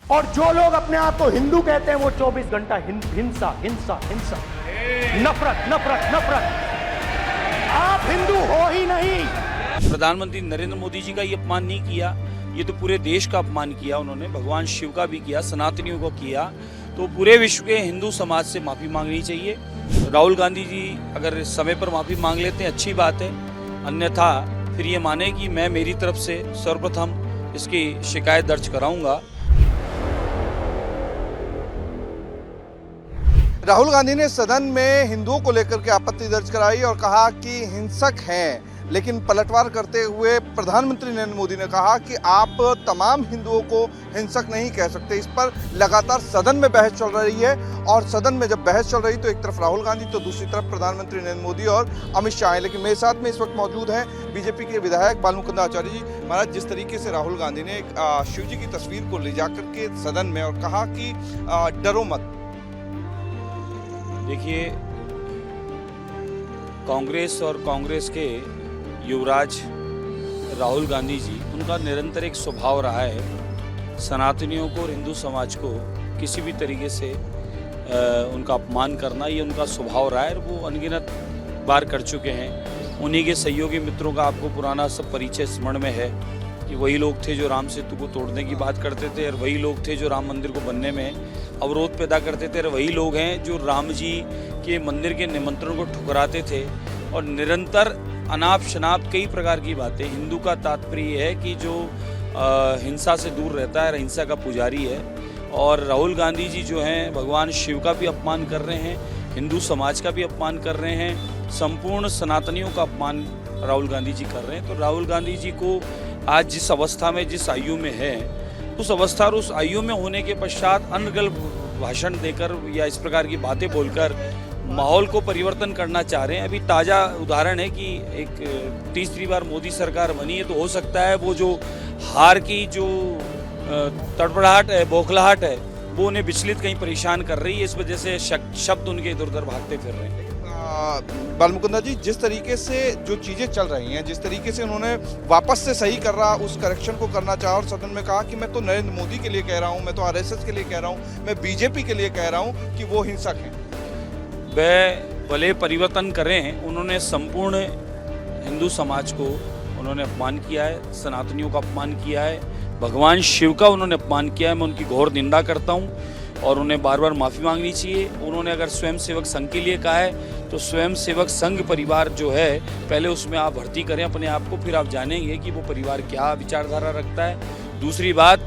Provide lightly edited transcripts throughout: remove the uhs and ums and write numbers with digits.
और जो लोग अपने आप को हिंदू कहते हैं वो 24 घंटा हिंसा हिंसा हिंसा, नफरत नफरत नफरत। आप हिंदू हो ही नहीं। प्रधानमंत्री नरेंद्र मोदी जी का ये अपमान नहीं किया, ये तो पूरे देश का अपमान किया उन्होंने। भगवान शिव का भी किया, सनातनियों को किया, तो पूरे विश्व के हिंदू समाज से माफी मांगनी चाहिए। राहुल गांधी जी अगर समय पर माफी मांग लेते हैं अच्छी बात है, अन्यथा फिर ये माने कि मैं मेरी तरफ से सर्वप्रथम इसकी शिकायत दर्ज कराऊंगा। राहुल गांधी ने सदन में हिंदुओं को लेकर के आपत्ति दर्ज कराई और कहा कि हिंसक हैं, लेकिन पलटवार करते हुए प्रधानमंत्री नरेंद्र मोदी ने कहा कि आप तमाम हिंदुओं को हिंसक नहीं कह सकते। इस पर लगातार सदन में बहस चल रही है और सदन में जब बहस चल रही तो एक तरफ राहुल गांधी तो दूसरी तरफ प्रधानमंत्री नरेंद्र मोदी और अमित शाह हैं। लेकिन मेरे साथ में इस वक्त मौजूद हैं बीजेपी के विधायक बालमुकुंद आचार्य जी। महाराज, जिस तरीके से राहुल गांधी ने शिव जी की तस्वीर को ले जाकर के सदन में और कहा कि डरो मत। देखिए, कांग्रेस और कांग्रेस के युवराज राहुल गांधी जी, उनका निरंतर एक स्वभाव रहा है सनातनियों को और हिंदू समाज को किसी भी तरीके से उनका अपमान करना, ये उनका स्वभाव रहा है। वो अनगिनत बार कर चुके हैं। उन्हीं के सहयोगी मित्रों का आपको पुराना सब परिचय स्मरण में है कि वही लोग थे जो राम सेतु को तोड़ने की बात करते थे, और वही लोग थे जो राम मंदिर को बनने में अवरोध पैदा करते थे, और वही लोग हैं जो राम जी के मंदिर के निमंत्रण को ठुकराते थे। और निरंतर अनाप शनाप कई प्रकार की बातें। हिंदू का तात्पर्य है कि जो हिंसा से दूर रहता है, अहिंसा का पुजारी है। और राहुल गांधी जी जो हैं भगवान शिव का भी अपमान कर रहे हैं, हिंदू समाज का भी अपमान कर रहे हैं, संपूर्ण सनातनियों का अपमान राहुल गांधी जी कर रहे हैं। तो राहुल गांधी जी को आज जिस अवस्था में, जिस आयु में है, उस अवस्था और उस आयु में होने के पश्चात अनर्गल भाषण देकर या इस प्रकार की बातें बोलकर माहौल को परिवर्तन करना चाह रहे हैं। अभी ताज़ा उदाहरण है कि एक तीसरी बार मोदी सरकार बनी है, तो हो सकता है वो जो हार की जो तड़पड़ाहट है, बौखलाहट है, वो उन्हें विचलित कहीं परेशान कर रही है। इस वजह से शब्द उनके इधर उधर भागते फिर रहे हैं। बालमुकुंदा जी, जिस तरीके से जो चीज़ें चल रही हैं, जिस तरीके से उन्होंने वापस से सही कर रहा उस करेक्शन को करना चाहा और सदन में कहा कि मैं तो नरेंद्र मोदी के लिए कह रहा हूं, मैं तो आरएसएस के लिए कह रहा हूं, मैं बीजेपी के लिए कह रहा हूं कि वो हिंसक हैं। वह भले परिवर्तन करें, उन्होंने संपूर्ण हिंदू समाज को उन्होंने अपमान किया है, सनातनियों का अपमान किया है, भगवान शिव का उन्होंने अपमान किया है। मैं उनकी घोर निंदा करता हूँ और उन्हें बार बार माफ़ी मांगनी चाहिए। उन्होंने अगर स्वयं सेवक संघ के लिए कहा है तो स्वयं सेवक संघ परिवार जो है, पहले उसमें आप भर्ती करें अपने आप को, फिर आप जानेंगे कि वो परिवार क्या विचारधारा रखता है। दूसरी बात,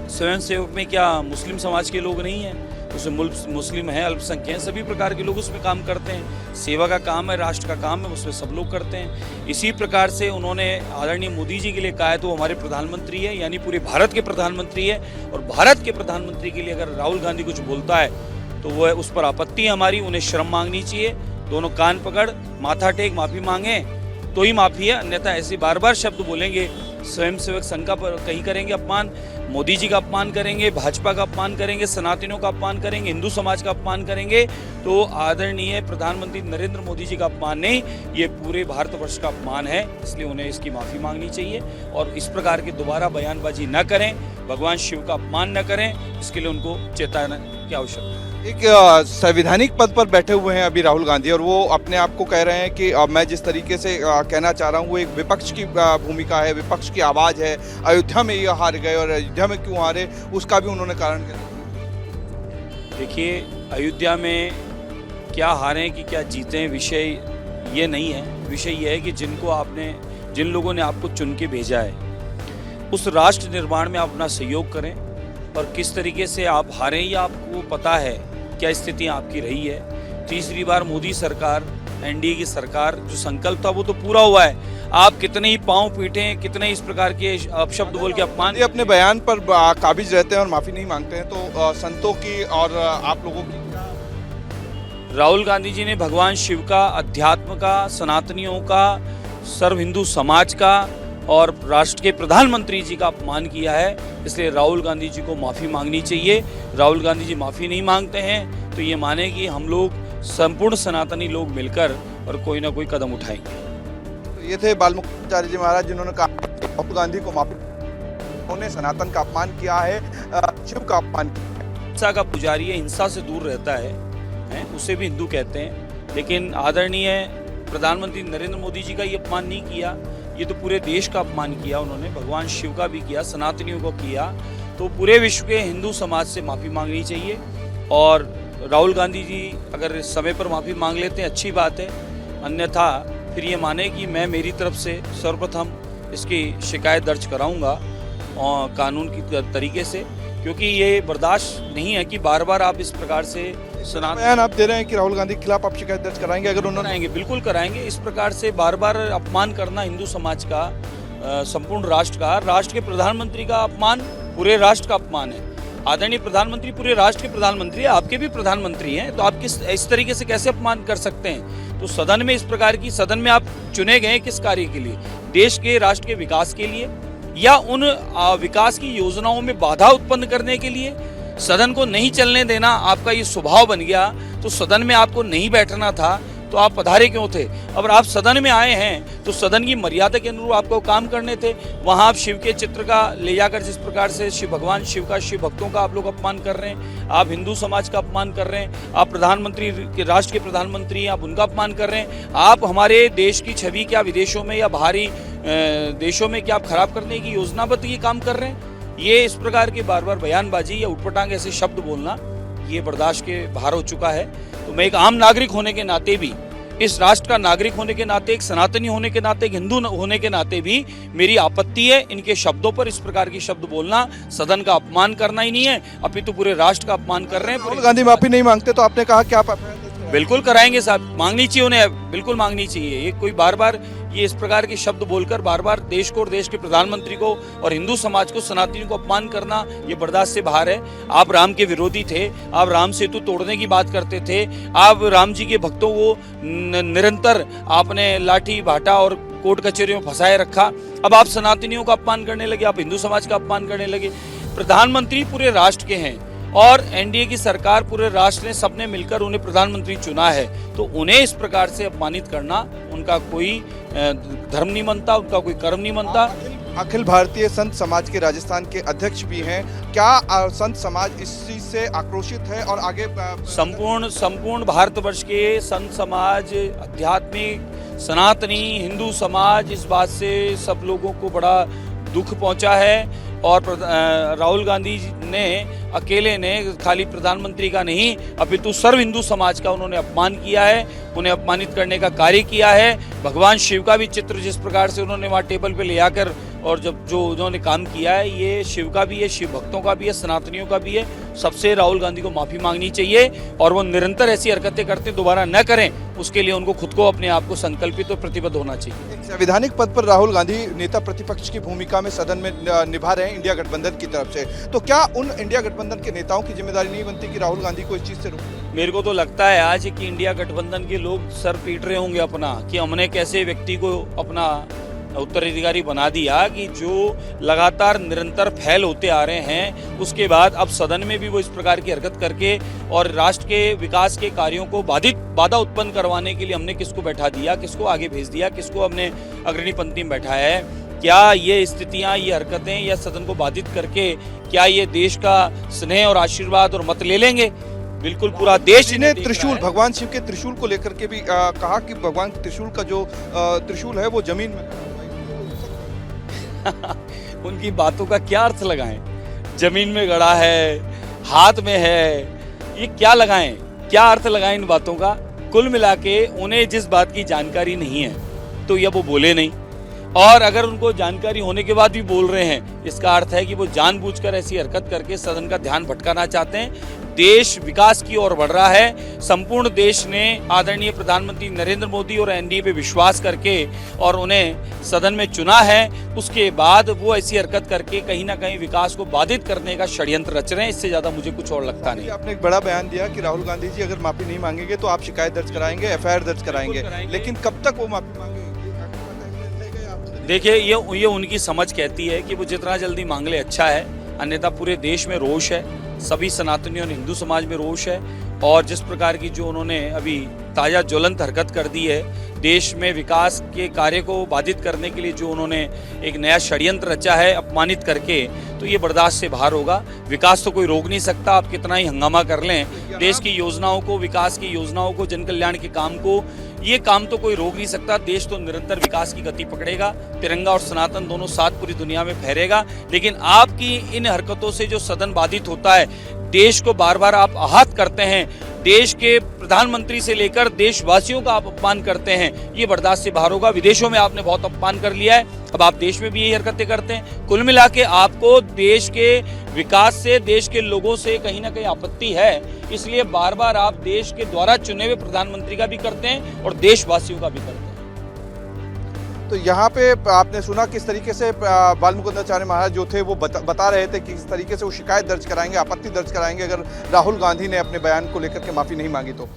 स्वयं सेवक में क्या मुस्लिम समाज के लोग नहीं हैं? उसमें मुस्लिम हैं, अल्पसंख्यक हैं, सभी प्रकार के लोग उसमें काम करते हैं। सेवा का काम है, राष्ट्र का काम है, उसमें सब लोग करते हैं। इसी प्रकार से उन्होंने आदरणीय मोदी जी के लिए कहा है तो हमारे प्रधानमंत्री है, यानी पूरे भारत के प्रधानमंत्री है। और भारत के प्रधानमंत्री के लिए अगर राहुल गांधी कुछ बोलता है तो वो उस पर आपत्ति है हमारी। उन्हें शर्म मांगनी चाहिए, दोनों कान पकड़ माथा टेक माफ़ी मांगे तो ही माफ़ी है, अन्यथा ऐसे बार बार शब्द बोलेंगे, स्वयं सेवक संघ का कहीं करेंगे अपमान, मोदी जी का अपमान करेंगे, भाजपा का अपमान करेंगे, सनातनियों का अपमान करेंगे, हिंदू समाज का अपमान करेंगे, तो आदरणीय प्रधानमंत्री नरेंद्र मोदी जी का अपमान नहीं, ये पूरे भारतवर्ष का अपमान है। इसलिए उन्हें इसकी माफ़ी मांगनी चाहिए और इस प्रकार की दोबारा बयानबाजी न करें, भगवान शिव का अपमान न करें, इसके लिए उनको चेताने की आवश्यकता है। एक संवैधानिक पद पर बैठे हुए हैं अभी राहुल गांधी और वो अपने आप को कह रहे हैं कि मैं जिस तरीके से कहना चाह रहा हूँ वो एक विपक्ष की भूमिका है, विपक्ष की आवाज़ है। अयोध्या में ये हार गए और अयोध्या में क्यों हारे उसका भी उन्होंने कारण किया। देखिए, अयोध्या में क्या हारें कि क्या जीतें, विषय ये नहीं है। विषय ये है कि जिन लोगों ने आपको चुन के भेजा है, उस राष्ट्र निर्माण में आप अपना सहयोग करें। और किस तरीके से आप हारें ये आपको पता है, क्या स्थिति आपकी रही है। तीसरी बार मोदी सरकार, एनडीए की सरकार, जो संकल्प था वो तो पूरा हुआ है। आप कितने ही पांव पीटें, कितने इस प्रकार के अपशब्द बोल के अपमान, ये अपने बयान पर काबिज रहते हैं और माफ़ी नहीं मांगते हैं, तो संतों की और आप लोगों की। राहुल गांधी जी ने भगवान शिव का, अध्यात्म का, सनातनियों का, सर्व हिंदू समाज का और राष्ट्र के प्रधानमंत्री जी का अपमान किया है। इसलिए राहुल गांधी जी को माफ़ी मांगनी चाहिए। राहुल गांधी जी माफ़ी नहीं मांगते हैं तो ये माने कि हम लोग संपूर्ण सनातनी लोग मिलकर और कोई ना कोई कदम उठाएंगे। तो ये थे बालमुकुंद आचार्य जी महाराज, जिन्होंने कहा राहुल गांधी को माफ़ी उन्होंने सनातन का अपमान किया है, शिव का अपमान किया है। हिंसा का पुजारी है, हिंसा से दूर रहता है, उसे भी हिंदू कहते हैं। लेकिन आदरणीय प्रधानमंत्री नरेंद्र मोदी जी का ये अपमान नहीं किया, ये तो पूरे देश का अपमान किया उन्होंने, भगवान शिव का भी किया, सनातनियों को किया। तो पूरे विश्व के हिंदू समाज से माफ़ी मांगनी चाहिए और राहुल गांधी जी अगर समय पर माफ़ी मांग लेते हैं अच्छी बात है, अन्यथा फिर ये माने कि मैं मेरी तरफ से सर्वप्रथम इसकी शिकायत दर्ज कराऊंगा और कानून की तरीके से, क्योंकि ये बर्दाश्त नहीं है कि बार बार आप इस प्रकार से बयान आप दे रहे हैं कि राहुल गांधी के खिलाफ आप शिकायत दर्ज कराएंगे अगर उन्होंने। कराएंगे, बिल्कुल कराएंगे। इस प्रकार से बार बार अपमान करना हिंदू समाज का, संपूर्ण राष्ट्र का, राष्ट्र के प्रधानमंत्री का अपमान पूरे राष्ट्र का अपमान है। आदरणीय प्रधानमंत्री पूरे राष्ट्र के प्रधानमंत्री है, आपके भी प्रधानमंत्री हैं, तो आप किस इस तरीके से कैसे अपमान कर सकते हैं? तो सदन में इस प्रकार की, सदन में आप चुने गए किस कार्य के लिए? देश के, राष्ट्र के विकास के लिए या उन विकास की योजनाओं में बाधा उत्पन्न करने के लिए? सदन को नहीं चलने देना आपका ये स्वभाव बन गया, तो सदन में आपको नहीं बैठना था तो आप पधारे क्यों थे? अगर आप सदन में आए हैं तो सदन की मर्यादा के अनुरूप आपको काम करने थे। वहां आप शिव के चित्र का ले जाकर जिस प्रकार से शिव भगवान शिव का, शिव भक्तों का आप लोग अपमान कर रहे हैं, आप हिंदू समाज का अपमान कर रहे हैं, आप प्रधानमंत्री के, राष्ट्र के प्रधानमंत्री हैं, आप उनका अपमान कर रहे हैं, आप हमारे देश की छवि क्या विदेशों में या बाहरी देशों में क्या आप खराब करने की योजनाबद्ध ये काम कर रहे हैं? ये इस प्रकार की बार बार बयानबाजी या उटपटांग ऐसे शब्द बोलना ये बर्दाश्त के बाहर हो चुका है। तो मैं एक आम नागरिक होने के नाते भी, इस राष्ट्र का नागरिक होने के नाते, एक सनातनी होने के नाते, एक हिंदू होने के नाते भी मेरी आपत्ति है इनके शब्दों पर। इस प्रकार के शब्द बोलना सदन का अपमान करना ही नहीं है, अपितु पूरे राष्ट्र का अपमान कर रहे हैं। राहुल गांधी माफी नहीं मांगते तो आपने कहा कि आप बिल्कुल कराएंगे साहब, मांगनी चाहिए उन्हें, बिल्कुल मांगनी चाहिए। ये कोई बार बार ये इस प्रकार के शब्द बोलकर बार बार देश को और देश के प्रधानमंत्री को और हिंदू समाज को, सनातनियों को अपमान करना ये बर्दाश्त से बाहर है। आप राम के विरोधी थे, आप राम सेतु तोड़ने की बात करते थे, आप राम जी के भक्तों को निरंतर आपने लाठी भाटा और कोर्ट कचहरियों में फंसाए रखा। अब आप सनातनियों का अपमान करने लगे, आप हिंदू समाज का अपमान करने लगे। प्रधानमंत्री पूरे राष्ट्र के हैं और एनडीए की सरकार पूरे राष्ट्र ने, सबने मिलकर उन्हें प्रधानमंत्री चुना है, तो उन्हें इस प्रकार से अपमानित करना उनका कोई धर्म नहीं बनता, उनका कोई कर्म नहीं बनता। अखिल भारतीय संत समाज के राजस्थान के अध्यक्ष भी हैं, क्या संत समाज इस चीज से आक्रोशित है और आगे संपूर्ण भारतवर्ष के संत समाज, आध्यात्मिक सनातनी हिंदू समाज इस बात से सब लोगों को बड़ा दुख पहुंचा है। और राहुल गांधी ने अकेले ने खाली प्रधानमंत्री का नहीं अपितु सर्व हिंदू समाज का उन्होंने अपमान किया है, उन्हें अपमानित करने का कार्य किया है। भगवान शिव का भी चित्र जिस प्रकार से उन्होंने वहाँ टेबल पे ले आकर और जब जो उन्होंने काम किया है, ये शिव का भी है, शिव भक्तों का भी है, सनातनियों का भी है। सबसे राहुल गांधी को माफी मांगनी चाहिए और वो निरंतर ऐसी हरकतें करते दोबारा न करें, उसके लिए उनको खुद को, अपने आप को संकल्पित और प्रतिबद्ध होना चाहिए। एक संवैधानिक पद पर राहुल गांधी नेता प्रतिपक्ष की भूमिका में सदन में निभा रहे हैं इंडिया गठबंधन की तरफ से, तो क्या उन इंडिया गठबंधन के नेताओं की जिम्मेदारी नहीं बनती कि राहुल गांधी को इस चीज से रोकें? मेरे को तो लगता है आज कि इंडिया गठबंधन के लोग सर पीट रहे होंगे अपना, कि हमने कैसे व्यक्ति को अपना उत्तराधिकारी बना दिया कि जो लगातार निरंतर फैल होते आ रहे हैं, उसके बाद अब सदन में भी वो इस प्रकार की हरकत करके और राष्ट्र के विकास के कार्यों को बाधा उत्पन्न करवाने के लिए हमने किसको बैठा दिया, किसको आगे भेज दिया, किसको हमने अग्रणी पंक्ति में बैठाया है। क्या ये स्थितियां, ये हरकतें या सदन को बाधित करके क्या ये देश का स्नेह और आशीर्वाद और मत ले लेंगे? बिल्कुल पूरा देश ने त्रिशूल, भगवान शिव के त्रिशूल को लेकर के भी कहा कि भगवान त्रिशूल का जो त्रिशूल है वो जमीन में उनकी बातों का क्या अर्थ लगाएं? जमीन में गड़ा है, हाथ में है, ये क्या लगाएं, क्या अर्थ लगाएं इन बातों का? कुल मिला के उन्हें जिस बात की जानकारी नहीं है तो ये वो बोले नहीं, और अगर उनको जानकारी होने के बाद भी बोल रहे हैं, इसका अर्थ है कि वो जानबूझकर ऐसी हरकत करके सदन का ध्यान भटकाना चाहते हैं। देश विकास की ओर बढ़ रहा है। संपूर्ण देश ने आदरणीय प्रधानमंत्री नरेंद्र मोदी और एनडीए पे विश्वास करके और उन्हें सदन में चुना है, उसके बाद वो ऐसी हरकत करके कहीं ना कहीं विकास को बाधित करने का षड्यंत्र रच रहे हैं। इससे ज्यादा मुझे कुछ और लगता नहीं। आपने एक बड़ा बयान दिया कि राहुल गांधी जी अगर माफी नहीं मांगेंगे तो आप शिकायत दर्ज कराएंगे, एफआईआर दर्ज कराएंगे, लेकिन कब तक वो माफी मांगेंगे? देखिए, ये उनकी समझ कहती है कि वो जितना जल्दी मांग ले अच्छा है, अन्यथा पूरे देश में रोष है, सभी सनातनियों और हिंदू समाज में रोष है। और जिस प्रकार की जो उन्होंने अभी ताज़ा ज्वलंत हरकत कर दी है, देश में विकास के कार्य को बाधित करने के लिए जो उन्होंने एक नया षड्यंत्र रचा है अपमानित करके, तो ये बर्दाश्त से बाहर होगा। विकास तो कोई रोक नहीं सकता, आप कितना ही हंगामा कर लें, देश की योजनाओं को, विकास की योजनाओं को, जन कल्याण के काम को, ये काम तो कोई रोक नहीं सकता। देश तो निरंतर विकास की गति पकड़ेगा, तिरंगा और सनातन दोनों साथ पूरी दुनिया में फहरेगा। लेकिन आपकी इन हरकतों से जो सदन बाधित होता है, देश को बार बार आप आहत करते हैं, देश के प्रधानमंत्री से लेकर देशवासियों का आप अपमान करते हैं, ये बर्दाश्त से बाहर होगा। विदेशों में आपने बहुत अपमान कर लिया है, अब आप देश में भी यही हरकतें करते हैं। कुल मिला के आपको देश के विकास से, देश के लोगों से कहीं ना कहीं आपत्ति है, इसलिए बार बार आप देश के द्वारा चुने हुए प्रधानमंत्री का भी करते हैं और देशवासियों का भी करते हैं। तो यहाँ पे आपने सुना किस तरीके से बालमुकुंदाचार्य महाराज जो थे वो बता रहे थे कि किस तरीके से वो शिकायत दर्ज कराएंगे, आपत्ति दर्ज कराएंगे अगर राहुल गांधी ने अपने बयान को लेकर के माफ़ी नहीं मांगी तो।